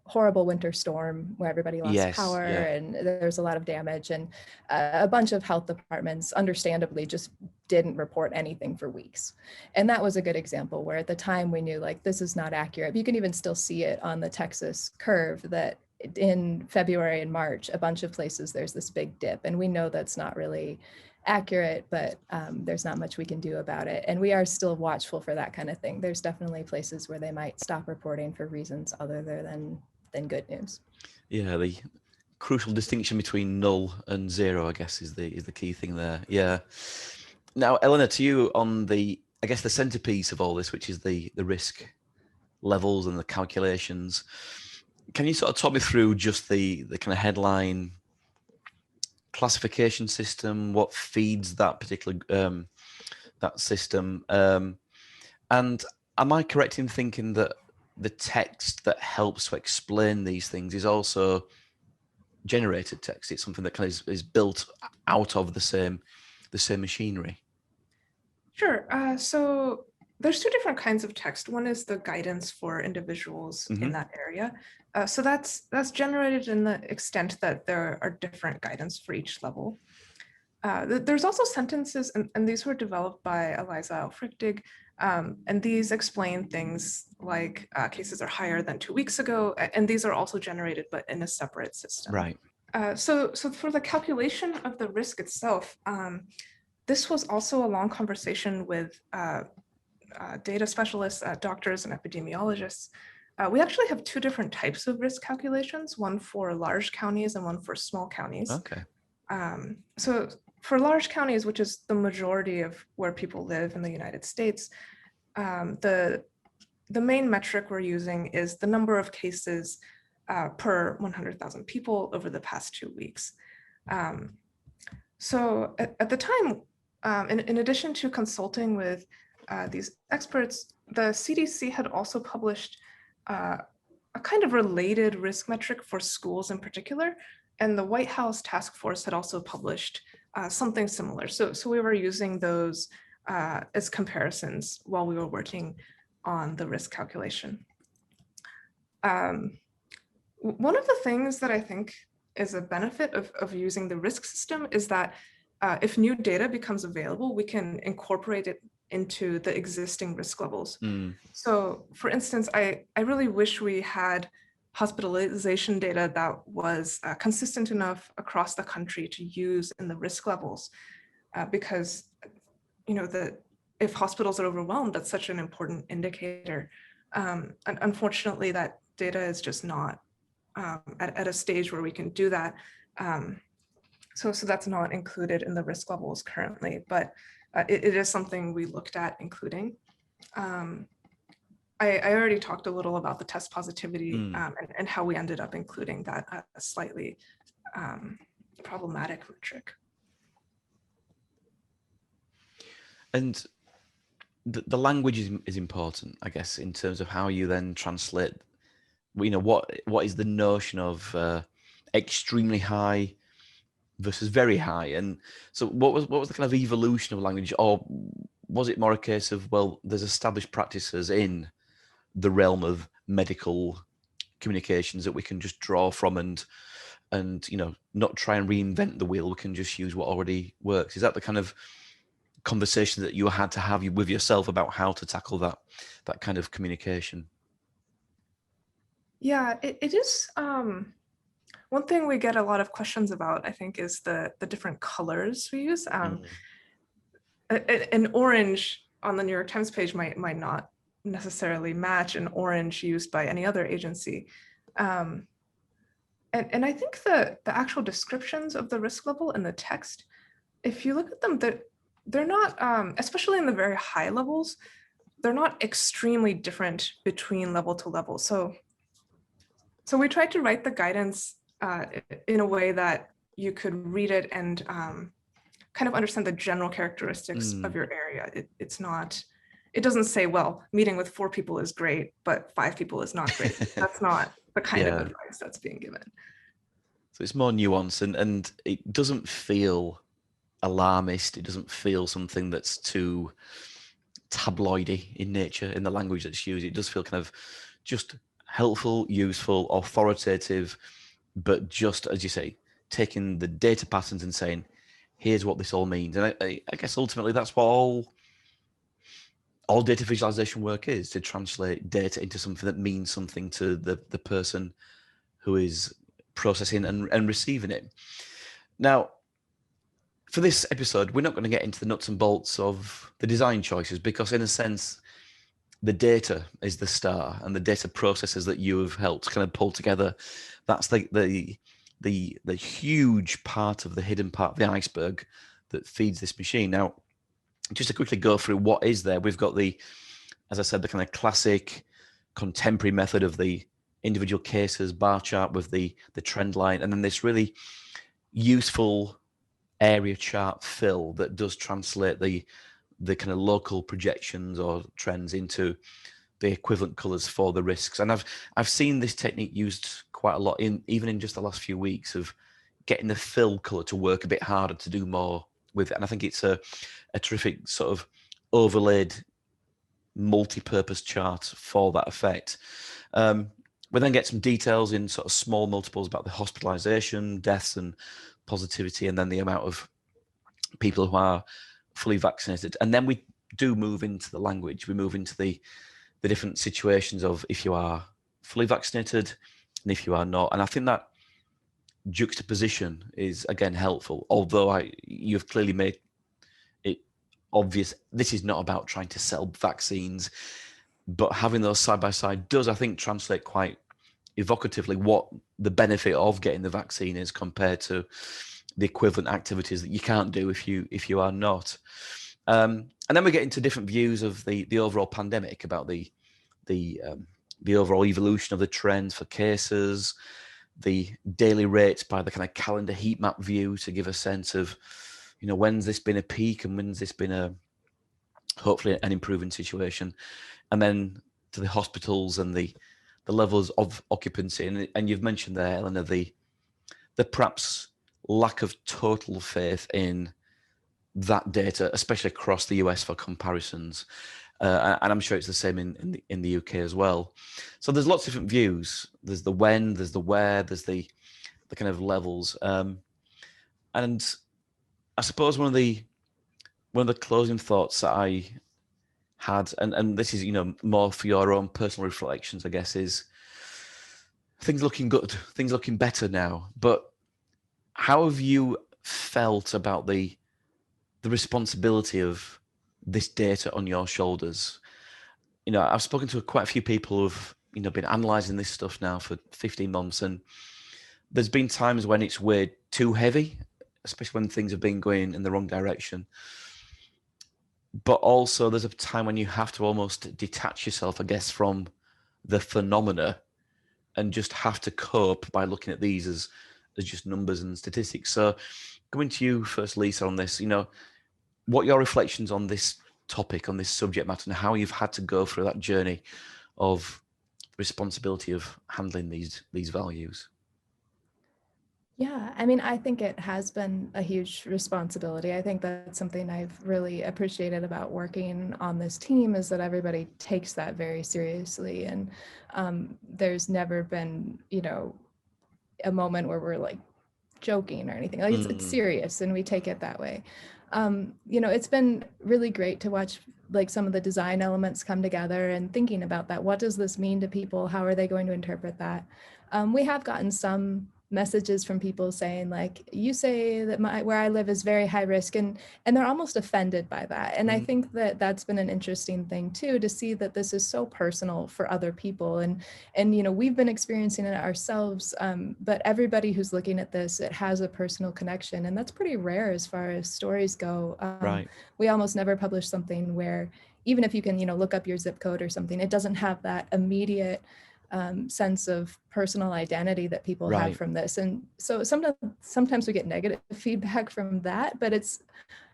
horrible winter storm where everybody lost power and there's a lot of damage, and a bunch of health departments understandably just didn't report anything for weeks. And that was a good example where at the time we knew, like, this is not accurate. You can even still see it on the Texas curve that in February and March, a bunch of places there's this big dip, and we know that's not really accurate, but there's not much we can do about it. And we are still watchful for that kind of thing. There's definitely places where they might stop reporting for reasons other than good news. Yeah, the crucial distinction between null and zero, I guess, is the key thing there. Yeah. Now, Eleanor, to you on the centerpiece of all this, which is the risk levels and the calculations. Can you sort of talk me through just the kind of headline classification system, what feeds that particular that system, and am I correct in thinking that the text that helps to explain these things is also generated text? It's something that kind of is built out of the same machinery. Sure. So there's two different kinds of text. One is the guidance for individuals in that area. So that's generated in the extent that there are different guidance for each level. There's also sentences, and these were developed by Eliza Aufrichtig, and these explain things like cases are higher than 2 weeks ago, and these are also generated, but in a separate system. Right. So for the calculation of the risk itself, this was also a long conversation with data specialists, doctors, and epidemiologists. We actually have two different types of risk calculations, one for large counties and one for small counties. Okay. So for large counties, which is the majority of where people live in the United States, the main metric we're using is the number of cases per 100,000 people over the past 2 weeks. So at the time, in addition to consulting with these experts, the CDC had also published a kind of related risk metric for schools in particular, and the White House Task Force had also published something similar. So we were using those as comparisons while we were working on the risk calculation. One of the things that I think is a benefit of using the risk system is that if new data becomes available, we can incorporate it into the existing risk levels. So for instance, I really wish we had hospitalization data that was consistent enough across the country to use in the risk levels, because if hospitals are overwhelmed, that's such an important indicator. And unfortunately, that data is just not at a stage where we can do that. So that's not included in the risk levels currently, but it is something we looked at including. I already talked a little about the test positivity and how we ended up including that a slightly problematic metric. And the language is important, I guess, in terms of how you then translate. What is the notion of extremely high versus very high, and so what was the kind of evolution of language, or was it more a case of, well, there's established practices in the realm of medical communications that we can just draw from and not try and reinvent the wheel, we can just use what already works? Is that the kind of conversation that you had to have with yourself about how to tackle that kind of communication? Yeah, it is. One thing we get a lot of questions about, I think, is the different colors we use. An orange on the New York Times page might not necessarily match an orange used by any other agency. And I think the actual descriptions of the risk level in the text, if you look at them, they're not, especially in the very high levels, they're not extremely different between level to level. So we tried to write the guidance in a way that you could read it and kind of understand the general characteristics of your area. It doesn't say, well, meeting with 4 people is great, but 5 people is not great. That's not the kind of advice that's being given. So it's more nuanced, and it doesn't feel alarmist. It doesn't feel something that's too tabloidy in nature in the language that's used. It does feel kind of just helpful, useful, authoritative, but just, as you say, taking the data patterns and saying, here's what this all means. And I guess ultimately that's what all data visualization work is, to translate data into something that means something to the person who is processing and receiving it. Now, for this episode, we're not going to get into the nuts and bolts of the design choices, because in a sense, the data is the star, and the data processes that you have helped kind of pull together, that's the huge part of the hidden part of the iceberg that feeds this machine. Now, just to quickly go through what is there, we've got as I said, the kind of classic contemporary method of the individual cases bar chart with the trend line, and then this really useful area chart fill that does translate the kind of local projections or trends into the equivalent colors for the risks. And I've seen this technique used quite a lot even in just the last few weeks, of getting the fill color to work a bit harder, to do more with it. And I think it's a terrific sort of overlaid multi-purpose chart for that effect. We then get some details in sort of small multiples about the hospitalization, deaths and positivity, and then the amount of people who are fully vaccinated. And then we do move into the language. We move into the different situations of if you are fully vaccinated and if you are not. And I think that juxtaposition is, again, helpful, although you've clearly made it obvious this is not about trying to sell vaccines, but having those side by side does, I think, translate quite evocatively what the benefit of getting the vaccine is compared to the equivalent activities that you can't do if you are not. And then we get into different views of the overall pandemic, about the overall evolution of the trends for cases, the daily rates by the kind of calendar heat map view, to give a sense of, when's this been a peak and when's this been hopefully an improving situation. And then to the hospitals and the levels of occupancy. And you've mentioned there, Eleanor, the perhaps lack of total faith in that data, especially across the US for comparisons. And I'm sure it's the same in the UK as well. So there's lots of different views. There's the when, there's the where, there's the kind of levels. And I suppose one of the closing thoughts that I had, and this is, more for your own personal reflections, I guess, is things looking good, things looking better now. But how have you felt about the responsibility of this data on your shoulders? I've spoken to quite a few people who've, been analyzing this stuff now for 15 months, and there's been times when it's weighed too heavy, especially when things have been going in the wrong direction. But also there's a time when you have to almost detach yourself, I guess, from the phenomena and just have to cope by looking at these as just numbers and statistics. So coming to you first, Lisa, on this, what are your reflections on this topic, on this subject matter, and how you've had to go through that journey of responsibility of handling these values? Yeah, I mean, I think it has been a huge responsibility. I think that's something I've really appreciated about working on this team is that everybody takes that very seriously. And there's never been, a moment where we're like joking or anything. Like it's Mm, serious and we take it that way. It's been really great to watch like some of the design elements come together and thinking about that. What does this mean to people? How are they going to interpret that? We have gotten some messages from people saying like, you say that where I live is very high risk, and they're almost offended by that. And I mm, think that that's been an interesting thing too, to see that this is so personal for other people. And we've been experiencing it ourselves, but everybody who's looking at this, it has a personal connection, and that's pretty rare as far as stories go. right. We almost never publish something where, even if you can look up your zip code or something, it doesn't have that immediate sense of personal identity that people have Right. from this. And so sometimes we get negative feedback from that, but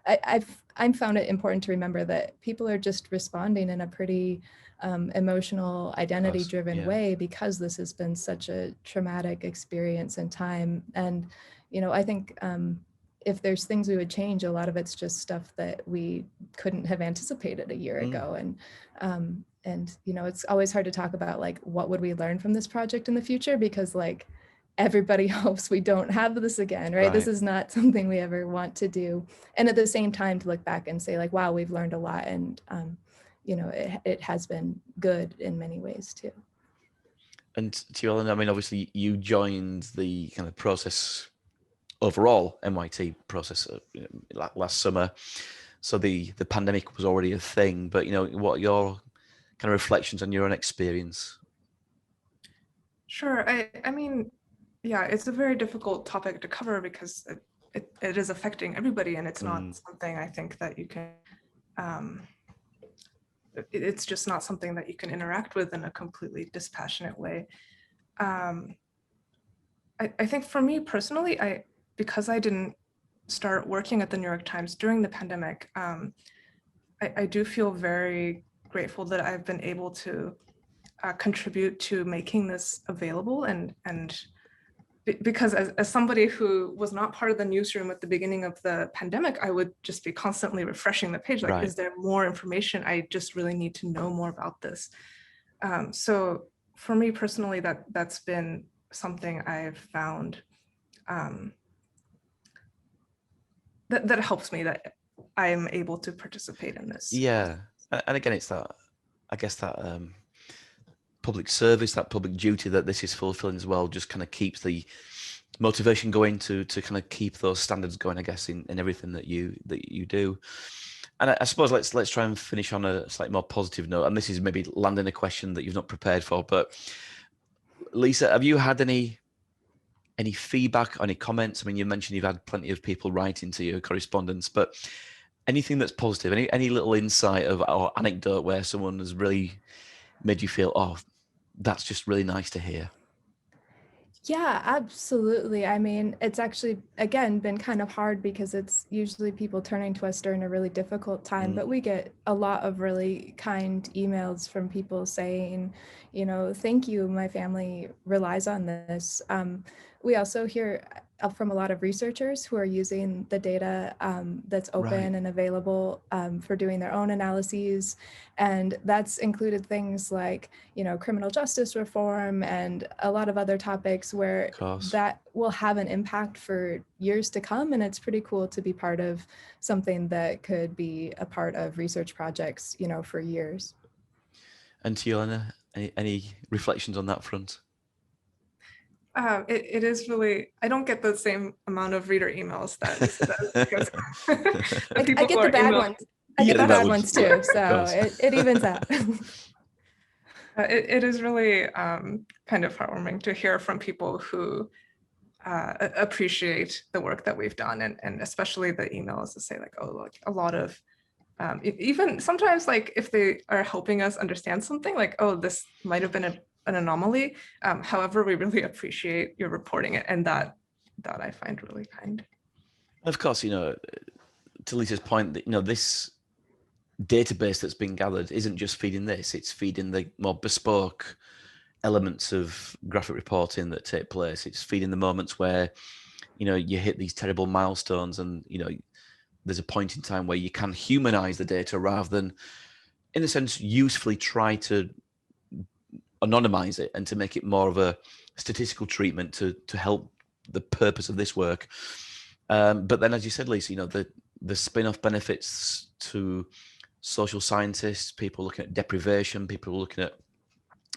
I've found it important to remember that people are just responding in a pretty emotional, identity Course. driven Yeah. way, because this has been such a traumatic experience and time. And I think if there's things we would change, a lot of it's just stuff that we couldn't have anticipated a year Mm, ago. And it's always hard to talk about like what would we learn from this project in the future, because like everybody hopes we don't have this again, right? This right. is not something we ever want to do. And at the same time, to look back and say like, wow, we've learned a lot. And it has been good in many ways too. And to you, Ellen, I mean, obviously you joined the kind of process, overall MIT process, last summer. So the pandemic was already a thing, but what are your kind of reflections on your own experience? Sure. I mean, yeah, it's a very difficult topic to cover because it is affecting everybody, and it's not Mm, something I think that you can, um, it's just not something that you can interact with in a completely dispassionate way. Um, I think for me personally, because I didn't start working at the New York Times during the pandemic, I do feel very grateful that I've been able to contribute to making this available, and because as somebody who was not part of the newsroom at the beginning of the pandemic, I would just be constantly refreshing the page, like, right. is there more information? I just really need to know more about this. So for me personally, that's been something I've found um, that helps me, that I'm able to participate in this. Yeah. And again, it's that, I guess that public service, that public duty that this is fulfilling as well, just kind of keeps the motivation going to kind of keep those standards going, I guess, in everything that you do. And I suppose let's try and finish on a slightly more positive note. And this is maybe landing a question that you've not prepared for, but Lisa, have you had any feedback, any comments? I mean, you mentioned you've had plenty of people writing to you, correspondence, but anything that's positive, any little insight of or anecdote where someone has really made you feel, oh, that's just really nice to hear. Yeah, absolutely. I mean, it's actually, again, been kind of hard because it's usually people turning to us during a really difficult time, but Mm, we get a lot of really kind emails from people saying, thank you, my family relies on this. We also hear from a lot of researchers who are using the data that's right. open and available for doing their own analyses. And that's included things like criminal justice reform and a lot of other topics where Of course. that will have an impact for years to come. And it's pretty cool to be part of something that could be a part of research projects, for years. And to you, Elena, any reflections on that front? It is really, I don't get the same amount of reader emails that Lisa does, because the I people get who the are bad email, ones. I Yeah, get the that bad would- ones yeah, too. of So course. it evens out. it is really kind of heartwarming to hear from people who appreciate the work that we've done, and especially the emails to say like, oh, look, a lot of even sometimes like if they are helping us understand something, like, oh, this might have been an anomaly. However, we really appreciate your reporting it, and that I find really kind. Of course, to Lisa's point, that this database that's been gathered isn't just feeding this; it's feeding the more bespoke elements of graphic reporting that take place. It's feeding the moments where you hit these terrible milestones, and there's a point in time where you can humanize the data rather than, in a sense, usefully try to anonymize it and to make it more of a statistical treatment to help the purpose of this work. But then, as you said, Lisa, the spin-off benefits to social scientists, people looking at deprivation, people looking at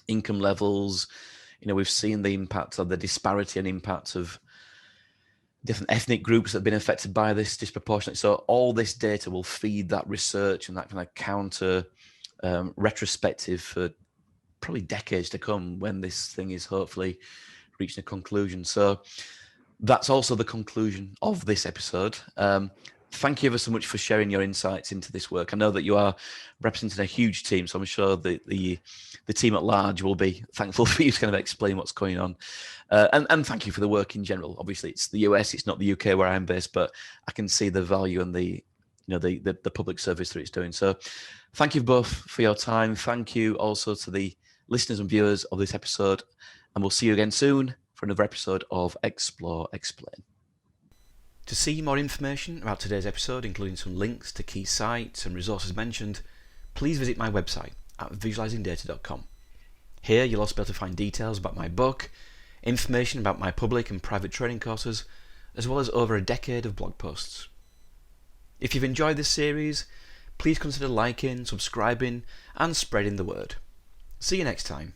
income levels. We've seen the impact of the disparity and impact of different ethnic groups that have been affected by this disproportionately. So all this data will feed that research and that kind of counter retrospective for probably decades to come, when this thing is hopefully reaching a conclusion. So that's also the conclusion of this episode. Thank you ever so much for sharing your insights into this work. I know that you are representing a huge team, so I'm sure the team at large will be thankful for you to kind of explain what's going on. And thank you for the work in general. Obviously, it's the US, it's not the UK where I'm based, but I can see the value and the public service that it's doing. So thank you both for your time. Thank you also to the listeners and viewers of this episode, and we'll see you again soon for another episode of Explore Explain. To see more information about today's episode, including some links to key sites and resources mentioned, please visit my website at visualizingdata.com. Here you'll also be able to find details about my book, information about my public and private training courses, as well as over a decade of blog posts. If you've enjoyed this series, please consider liking, subscribing, and spreading the word. See you next time.